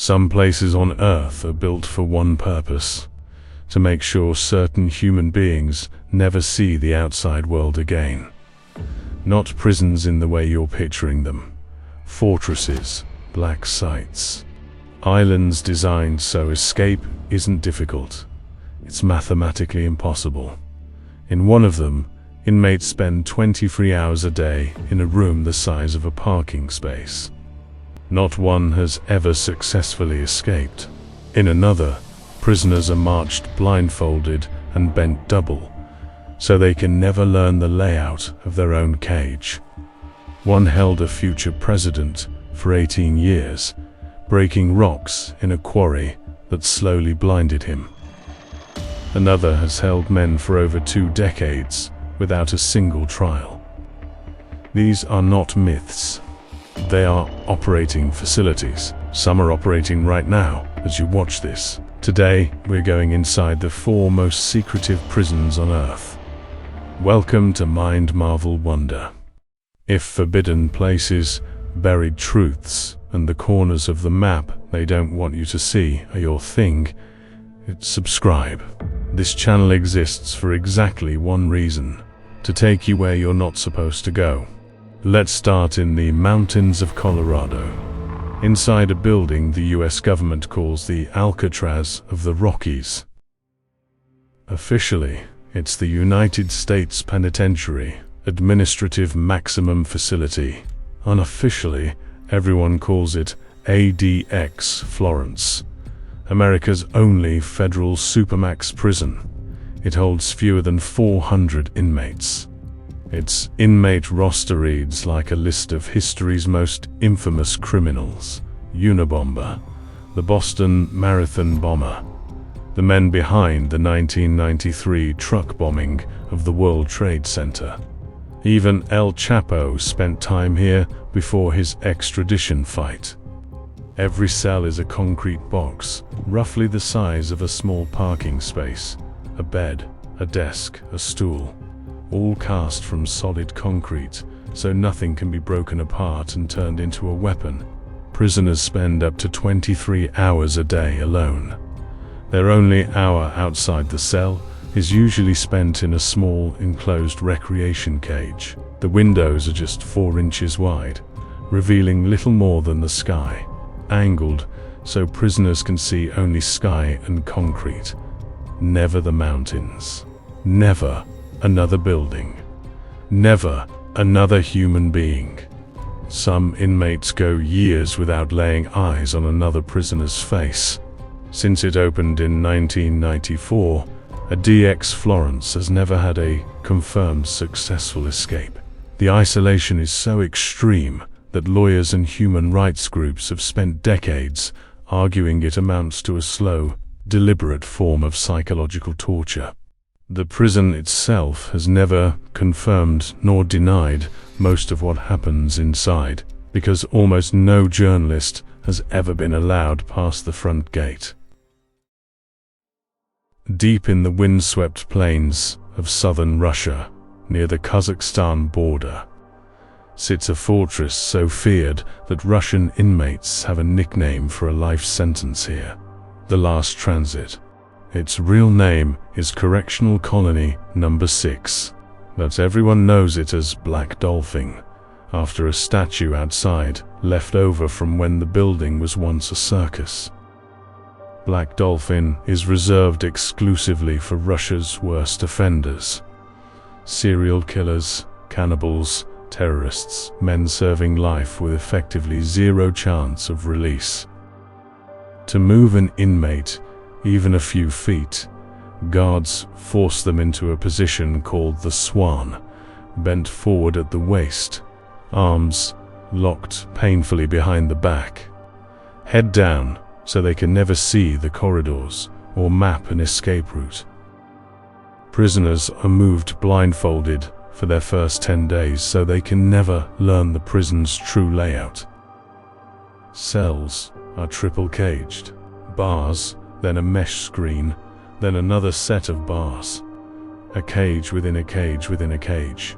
Some places on Earth are built for one purpose: to make sure certain human beings never see the outside world again. Not prisons in the way you're picturing them. Fortresses, black sites. Islands designed so escape isn't difficult. It's mathematically impossible. In one of them, inmates spend 23 hours a day in a room the size of a parking space. Not one has ever successfully escaped. In another, prisoners are marched blindfolded and bent double, so they can never learn the layout of their own cage. One held a future president for 18 years, breaking rocks in a quarry that slowly blinded him. Another has held men for over 2 decades without a single trial. These are not myths. They are operating facilities. Some are operating right now as you watch this. Today, we're going inside the 4 most secretive prisons on Earth. Welcome to Mind Marvel Wonder. If forbidden places, buried truths, and the corners of the map they don't want you to see are your thing, subscribe. This channel exists for exactly one reason: to take you where you're not supposed to go. Let's start in the mountains of Colorado. Inside a building the US government calls the Alcatraz of the Rockies. Officially, it's the United States Penitentiary, Administrative Maximum Facility. Unofficially, everyone calls it ADX Florence, America's only federal supermax prison. It holds fewer than 400 inmates. Its inmate roster reads like a list of history's most infamous criminals: Unabomber, the Boston Marathon bomber, the men behind the 1993 truck bombing of the World Trade Center. Even El Chapo spent time here before his extradition fight. Every cell is a concrete box, roughly the size of a small parking space. A bed, a desk, a stool, all cast from solid concrete, so nothing can be broken apart and turned into a weapon. Prisoners spend up to 23 hours a day alone. Their only hour outside the cell is usually spent in a small, enclosed recreation cage. The windows are just 4 inches wide, revealing little more than the sky, angled so prisoners can see only sky and concrete. Never the mountains. Never another building. Never another human being. Some inmates go years without laying eyes on another prisoner's face. Since it opened in 1994, ADX Florence has never had a confirmed successful escape. The isolation is so extreme that lawyers and human rights groups have spent decades arguing it amounts to a slow, deliberate form of psychological torture. The prison itself has never confirmed nor denied most of what happens inside, because almost no journalist has ever been allowed past the front gate. Deep in the windswept plains of southern Russia, near the Kazakhstan border, sits a fortress so feared that Russian inmates have a nickname for a life sentence here: the Last Transit. Its real name is Correctional Colony Number 6, but everyone knows it as Black Dolphin, after a statue outside left over from when the building was once a circus. Black Dolphin is reserved exclusively for Russia's worst offenders: serial killers, cannibals, terrorists, men serving life with effectively zero chance of release. To move an inmate even a few feet, guards force them into a position called the swan, bent forward at the waist, arms locked painfully behind the back, head down so they can never see the corridors or map an escape route. Prisoners are moved blindfolded for their first 10 days so they can never learn the prison's true layout. Cells are triple caged: bars, then a mesh screen, then another set of bars. A cage within a cage within a cage.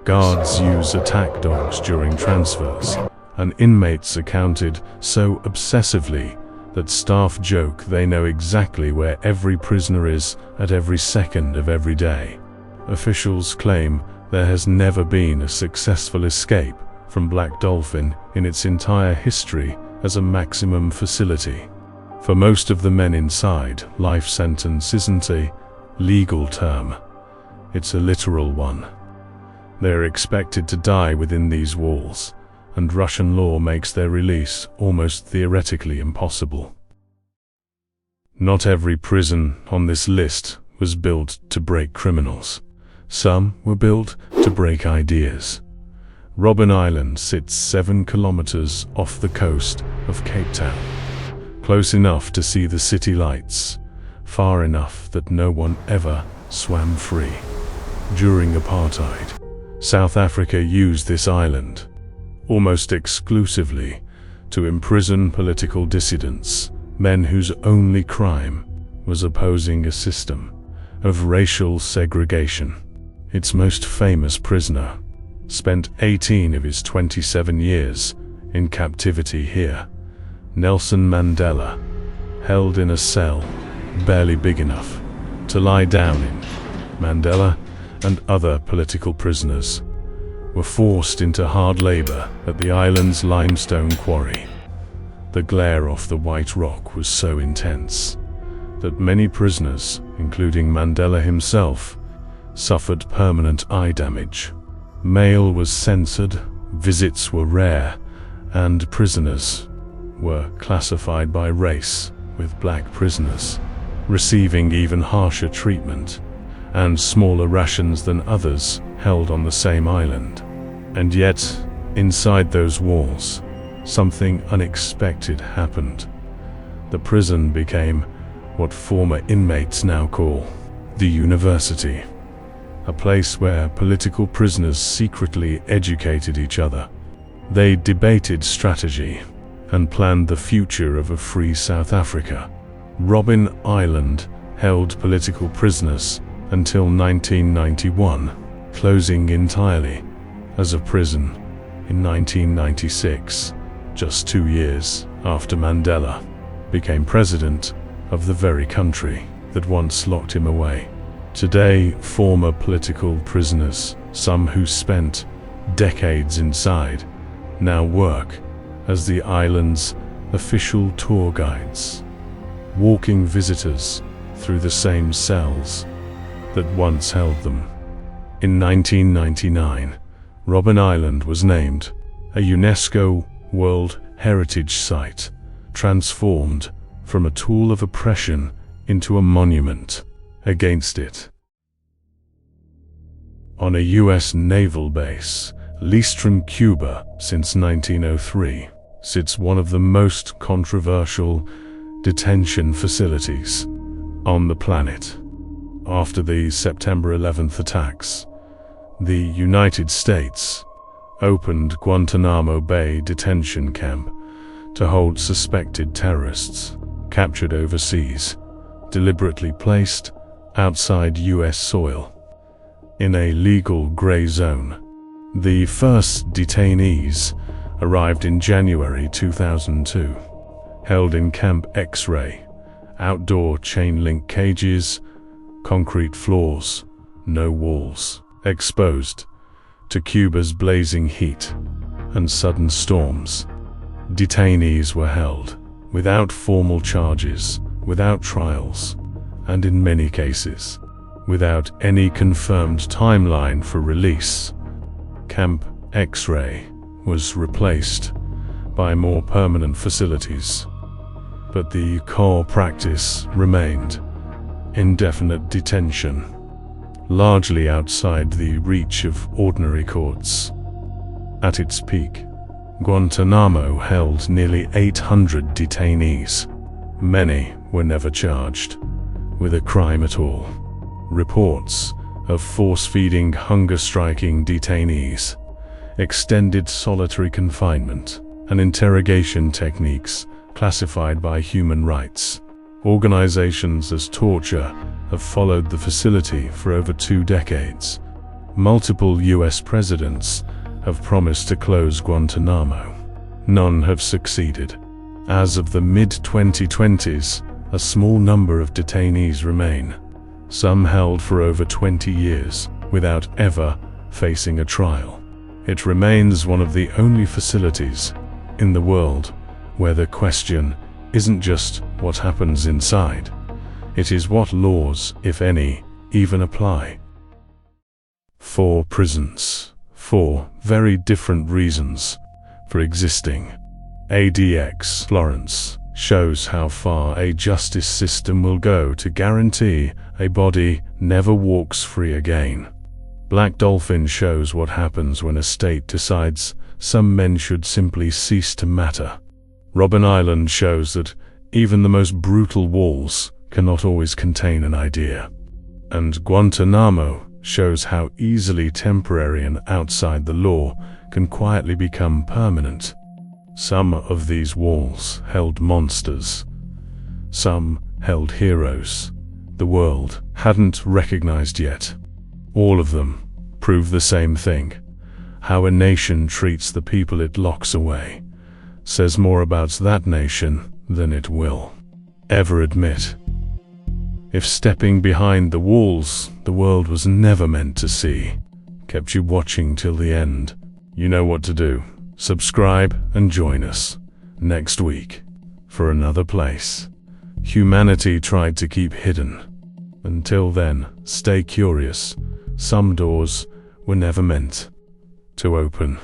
Guards use attack dogs during transfers, and inmates are counted so obsessively that staff joke they know exactly where every prisoner is at every second of every day. Officials claim there has never been a successful escape from Black Dolphin in its entire history as a maximum facility. For most of the men inside, life sentence isn't a legal term, it's a literal one. They are expected to die within these walls, and Russian law makes their release almost theoretically impossible. Not every prison on this list was built to break criminals. Some were built to break ideas. Robben Island sits 7 kilometers off the coast of Cape Town, close enough to see the city lights, far enough that no one ever swam free. During apartheid, South Africa used this island almost exclusively to imprison political dissidents, men whose only crime was opposing a system of racial segregation. Its most famous prisoner spent 18 of his 27 years in captivity here. Nelson Mandela, held in a cell barely big enough to lie down in. Mandela and other political prisoners were forced into hard labor at the island's limestone quarry. The glare off the white rock was so intense that many prisoners, including Mandela himself, suffered permanent eye damage. Mail was censored, visits were rare, and prisoners were classified by race, with black prisoners receiving even harsher treatment and smaller rations than others held on the same island. And yet, inside those walls, something unexpected happened. The prison became what former inmates now call the university, a place where political prisoners secretly educated each other. They debated strategy and planned the future of a free South Africa. Robben Island held political prisoners until 1991, closing entirely as a prison in 1996, just 2 years after Mandela became president of the very country that once locked him away. Today, former political prisoners, some who spent decades inside, now work as the island's official tour guides, walking visitors through the same cells that once held them. In 1999, Robben Island was named a UNESCO World Heritage Site, transformed from a tool of oppression into a monument against it. On a US naval base, leased from Cuba since 1903, sits one of the most controversial detention facilities on the planet. After the September 11th attacks, the United States opened Guantánamo Bay detention camp to hold suspected terrorists captured overseas, deliberately placed outside US soil, in a legal gray zone. The first detainees arrived in January 2002, held in Camp X-Ray, outdoor chain-link cages, concrete floors, no walls, exposed to Cuba's blazing heat and sudden storms. Detainees were held without formal charges, without trials, and in many cases, without any confirmed timeline for release. Camp X-Ray was replaced by more permanent facilities, but the core practice remained indefinite detention, largely outside the reach of ordinary courts. At its peak, Guantánamo held nearly 800 detainees. Many were never charged with a crime at all. Reports of force-feeding, hunger-striking detainees, extended solitary confinement, and interrogation techniques classified by human rights organizations as torture have followed the facility for over 2 decades. Multiple US presidents have promised to close Guantánamo, none have succeeded. As of the mid-2020s, a small number of detainees remain, some held for over 20 years without ever facing a trial. It remains one of the only facilities in the world where the question isn't just what happens inside, it is what laws, if any, even apply. 4 prisons. 4 very different reasons for existing. ADX Florence shows how far a justice system will go to guarantee a body never walks free again. Black Dolphin shows what happens when a state decides some men should simply cease to matter. Robben Island shows that even the most brutal walls cannot always contain an idea. And Guantánamo shows how easily temporary and outside the law can quietly become permanent. Some of these walls held monsters. Some held heroes the world hadn't recognized yet. All of them prove the same thing. How a nation treats the people it locks away says more about that nation than it will ever admit. If stepping behind the walls the world was never meant to see kept you watching till the end, you know what to do. Subscribe and join us next week for another place humanity tried to keep hidden. Until then, stay curious. Some doors were never meant to open.